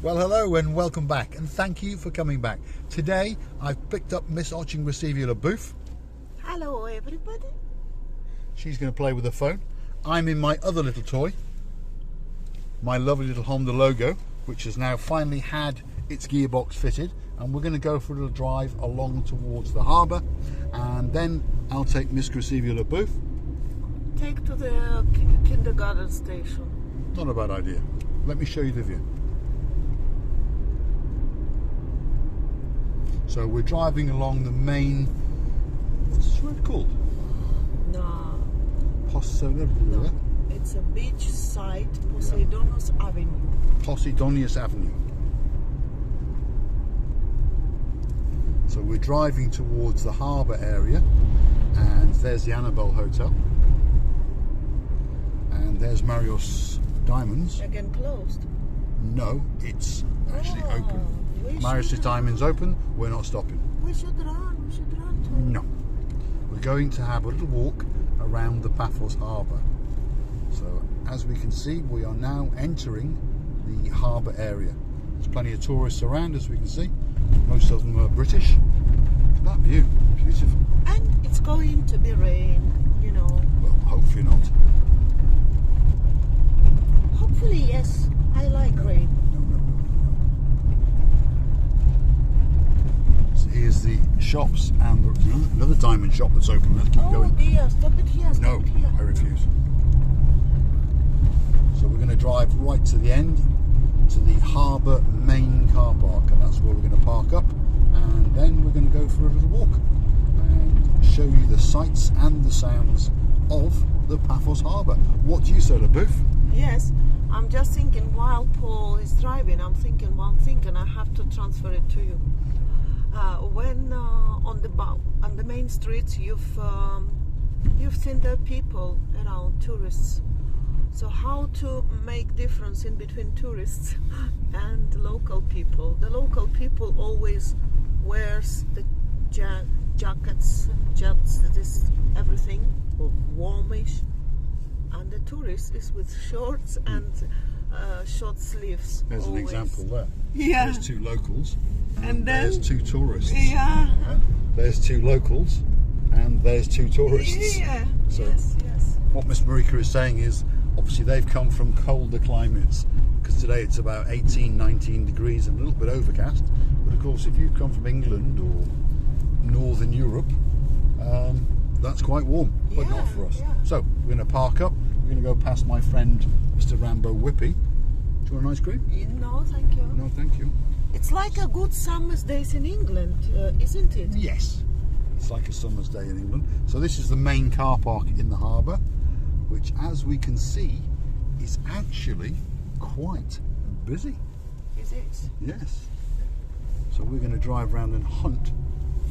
Well, hello and welcome back, and thank you for coming back. Today I've picked up Miss Oching Receiver Booth. Hello everybody. She's going to play with her phone. I'm in my other little toy, my lovely little Honda logo, which has now finally had its gearbox fitted, and we're going to go for a little drive along towards the harbour, and then I'll take Miss Receiver Booth. Take to the kindergarten station. Not a bad idea. Let me show you the view. So we're driving along the main, what's this road called? No. No. It's a beach side, Poseidonus Avenue. Poseidonius Avenue. So we're driving towards the harbour area, and there's the Annabelle Hotel, and there's Marios Diamonds. Again closed? No, it's actually open. Marios Diamonds open, we're not stopping. We should run too. No. We're going to have a little walk around the Paphos Harbour. So as we can see, we are now entering the harbour area. There's plenty of tourists around, as we can see. Most of them are British. Look at that view, beautiful. And it's going to be rain, you know. Well, hopefully not. Hopefully yes, I like rain. So here's the shops and another diamond shop that's open. Let's keep going. Oh dear, stop it here, stop it here. I refuse. So we're going to drive right to the end, to the harbour main car park, and that's where we're going to park up, and then we're going to go for a little walk and show you the sights and the sounds of the Paphos Harbour. What do you say, Booth? Yes, I'm just thinking while Paul is driving, I'm thinking one thing, and I have to transfer it to you. When on the main streets, you've seen the people around, tourists. So how to make difference in between tourists and local people? The local people always wears the jackets, this everything warmish, and the tourist is with shorts and short sleeves. There's always. An example there. Yeah. There's two locals and then there's two tourists. Yeah. There's two locals and there's two tourists. Yeah. So yes. what Miss Marika is saying is, obviously they've come from colder climates, because today it's about 18, 19 degrees and a little bit overcast. But of course, if you've come from England or Northern Europe, that's quite warm, but not for us. Yeah. So we're going to park up. We're going to go past my friend Mr. Rambo Whippy. Do you want an ice cream? No, thank you. No, thank you. It's like a good summer's days in England, isn't it? Yes, it's like a summer's day in England. So this is the main car park in the harbour, which, as we can see, is actually quite busy. Is it? Yes. So we're going to drive around and hunt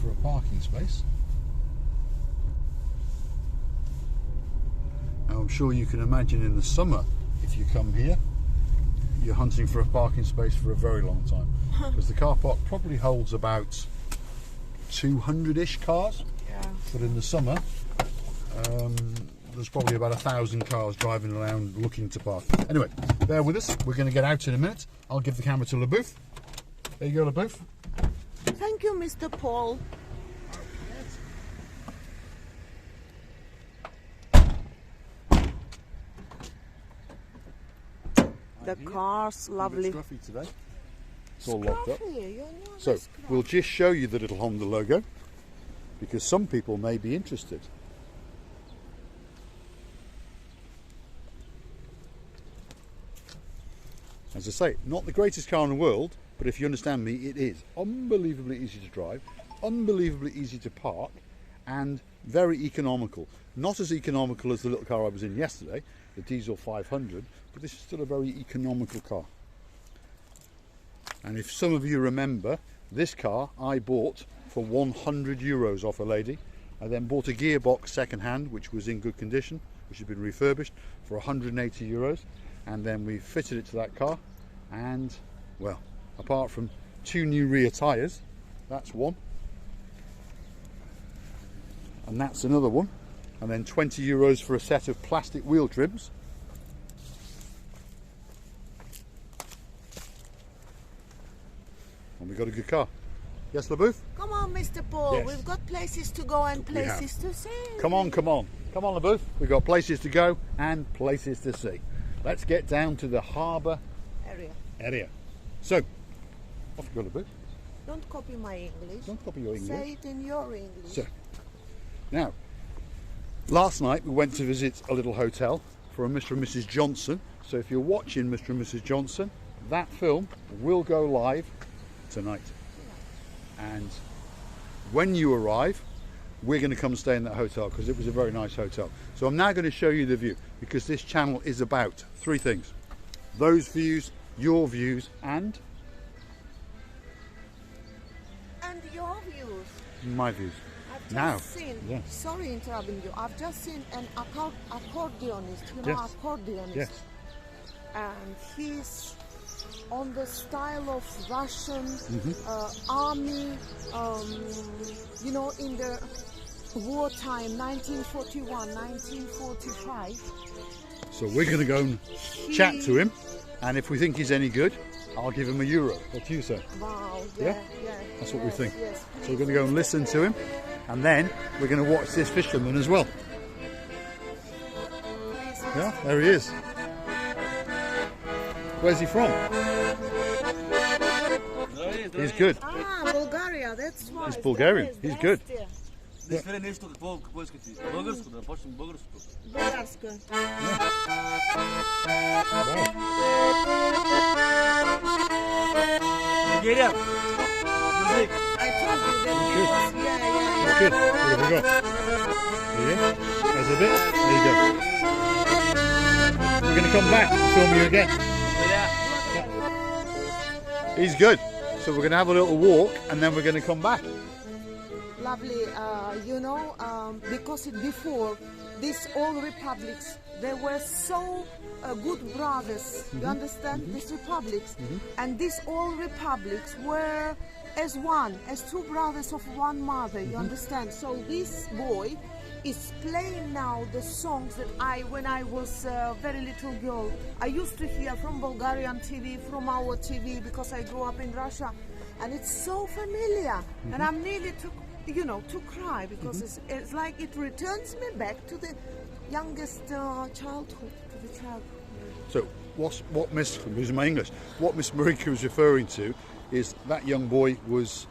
for a parking space. Now, I'm sure you can imagine in the summer, if you come here, you're hunting for a parking space for a very long time, because the car park probably holds about 200-ish cars. Yeah. But in the summer, there's probably about 1,000 cars driving around looking to park. Anyway, bear with us. We're going to get out in a minute. I'll give the camera to LaBouffe. There you go, LaBouffe. Thank you, Mr. Paul. The car's lovely. A bit scruffy today. It's all locked up. Scruffy, So we'll just show you the little Honda logo, because some people may be interested. As I say, not the greatest car in the world, but if you understand me, it is unbelievably easy to drive, unbelievably easy to park, and very economical. Not as economical as the little car I was in yesterday, the diesel 500, but this is still a very economical car. And if some of you remember, this car I bought for €100 off a lady. I then bought a gearbox second hand, which was in good condition, which had been refurbished, for €180, and then we fitted it to that car, and well, apart from 2 new rear tyres, that's one, and that's another one, and then €20 for a set of plastic wheel trims. and we got a good car. Yes, LaBouffe? Come on, Mr. Paul. Yes. We've got places to go and We have. places to see. Come on, come on. Come on, LaBouffe. We've got places to go and places to see. Let's get down to the harbour area. So, off you go, LaBouffe. Don't copy my English. Don't copy your English. Say it in your English. So, now, last night we went to visit a little hotel for a Mr. and Mrs. Johnson. So if you're watching Mr. and Mrs. Johnson, that film will go live tonight. And when you arrive, we're going to come stay in that hotel because it was a very nice hotel. So I'm now going to show you the view because this channel is about three things. Those views, your views, and your views. my views. I've Now, just seen, yes. sorry interrupting you, I've just seen an accordionist, you know, Yes. accordionist. Yes. And he's on the style of Russian Mm-hmm. army, you know, in the wartime, 1941, 1945. So we're going to go and chat to him, and if we think he's any good, I'll give him €1. What do you say? Wow, Yeah? yeah. That's what we think. Yes, So we're going to go and listen to him, and then we're going to watch this fisherman as well. Yeah, there he is. Where's he from? He's good. Ah, Bulgaria, that's why. He's Bulgarian. He's good. Да изфери нещо, какво искате? Българско, да почнем българското. Bulgarska. Нигерия! Музик! I told you that he was, yeah. That's good. What have we got? There you go. There's a bit. There you go. We're going to come back and film you again. He's good. So we're going to have a little walk, and then we're going to come back. Lovely, you know, because before these all republics, they were so good brothers, you understand, these republics, and these all republics were as one, as two brothers of one mother, you understand. So this boy is playing now the songs that when I was a very little girl, I used to hear from Bulgarian TV, from our TV, because I grew up in Russia, and it's so familiar, and I'm nearly to cry, because it's like it returns me back to the youngest childhood, to the childhood. So what Miss, I'm losing my English, what Miss Marika was referring to is that young boy was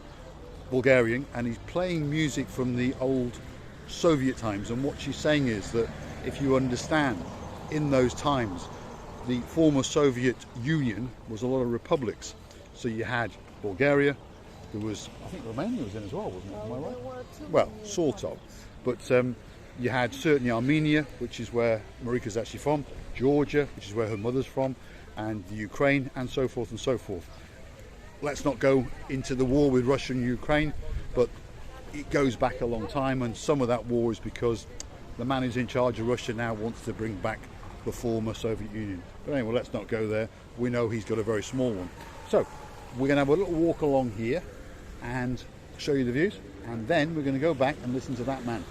Bulgarian, and he's playing music from the old Soviet times, and what she's saying is that if you understand, in those times the former Soviet Union was a lot of republics. So you had Bulgaria, there was, I think Romania was in as well, wasn't it? Am I right? Well, sort of. But you had certainly Armenia, which is where Marika's actually from, Georgia, which is where her mother's from, and the Ukraine, and so forth and so forth. Let's not go into the war with Russia and Ukraine, but it goes back a long time, and some of that war is because the man who's in charge of Russia now wants to bring back the former Soviet Union. But anyway, let's not go there. We know he's got a very small one. So we're going to have a little walk along here and show you the views, and then we're going to go back and listen to that man,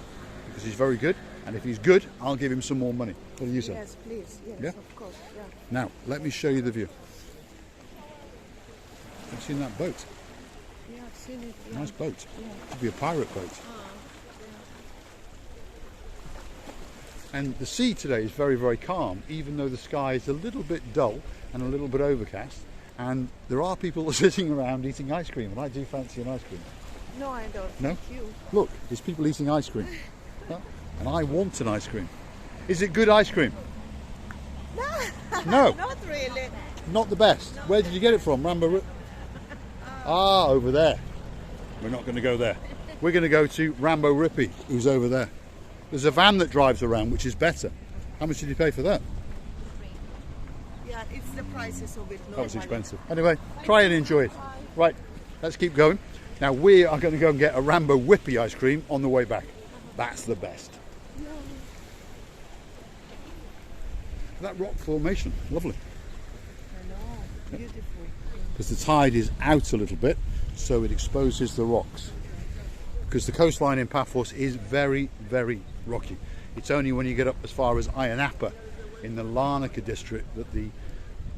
because he's very good, and if he's good, I'll give him some more money. What do you say? Yes, please, yes, Yeah? of course, yeah. Now, let me show you the view. Have you seen that boat? Yeah, I've seen it. Yeah. Nice boat. Yeah. Could be a pirate boat. And the sea today is very, very calm, even though the sky is a little bit dull and a little bit overcast. And there are people sitting around eating ice cream, and I do fancy an ice cream. No, I don't. No? Thank you. Look, there's people eating ice cream. Yeah? And I want an ice cream. Is it good ice cream? No. Not really. Not the best. Where did you get it from? Over there. We're not going to go there. We're going to go to Rambo Rippy, who's over there. There's a van that drives around, which is better. How much did you pay for that? Yeah, it's the prices of it. That was expensive. Anyway, try and enjoy it. Right, let's keep going. Now we are going to go and get a Rambo Whippy ice cream on the way back. That's the best. That rock formation, lovely. I know, beautiful. Because the tide is out a little bit, so it exposes the rocks. Because the coastline in Paphos is very, very rocky. It's only when you get up as far as Ayia Napa in the Larnaca district that the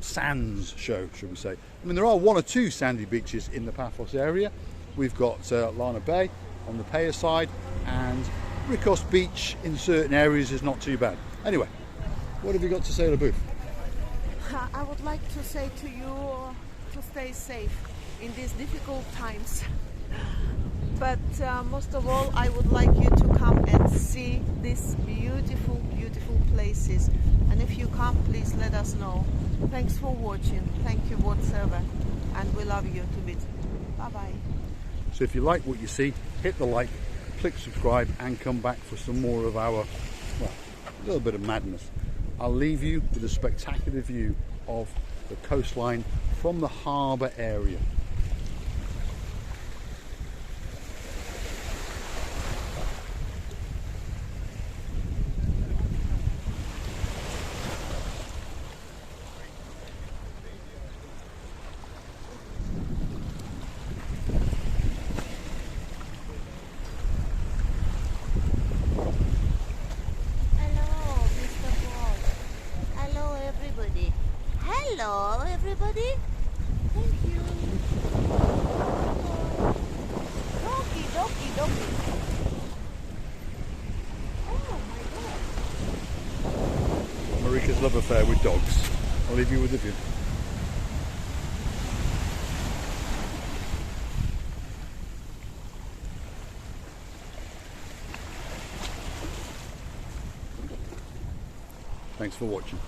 sands show, should we say. I mean, there are one or two sandy beaches in the Paphos area. We've got Lana Bay on the Payer side, and Rikos Beach in certain areas is not too bad. Anyway, what have you got to say, LaBouffe? I would like to say to you to stay safe in these difficult times. But most of all, I would like you to come and see these beautiful, beautiful places. And if you come, please let us know. Thanks for watching. Thank you, whatsoever. And we love you to bits. Bye-bye. So if you like what you see, hit the like, click subscribe, and come back for some more of our, well, a little bit of madness. I'll leave you with a spectacular view of the coastline from the harbour area. Hello, everybody. Thank you. Doggy, doggy, doggy. Oh my God. Marika's love affair with dogs. I'll leave you with the view. Thanks for watching.